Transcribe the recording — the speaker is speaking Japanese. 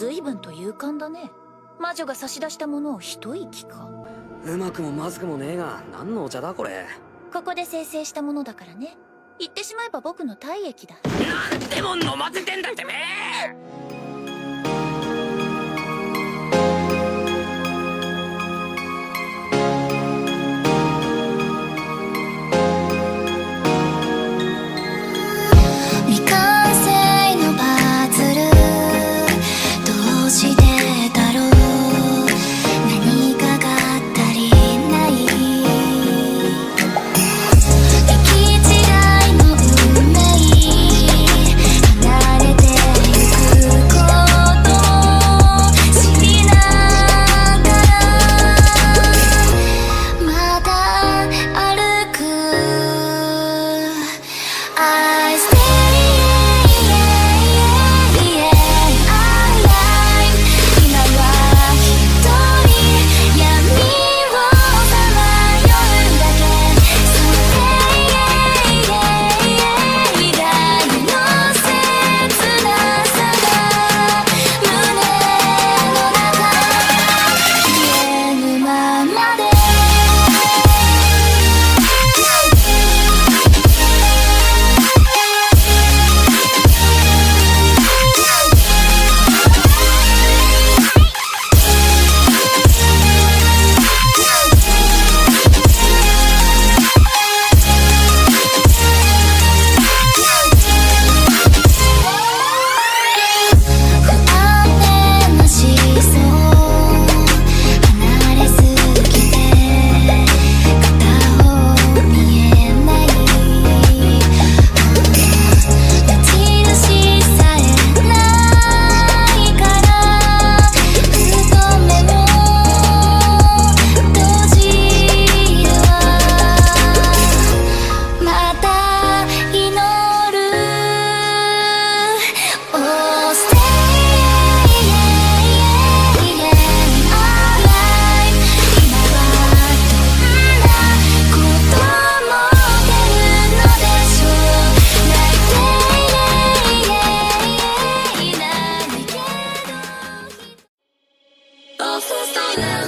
随分と勇敢だね。魔女が差し出したものを一息か。うまくもまずくもねえが、何のお茶だこれ。ここで生成したものだからね。言ってしまえば僕の体液だ。なんでも飲ませてんだてめえ。未完成のパズル、どうしてだろう。何かが足りない。行き違いの運命、離れてゆくことを知りながら、まだ歩く。I stay Off the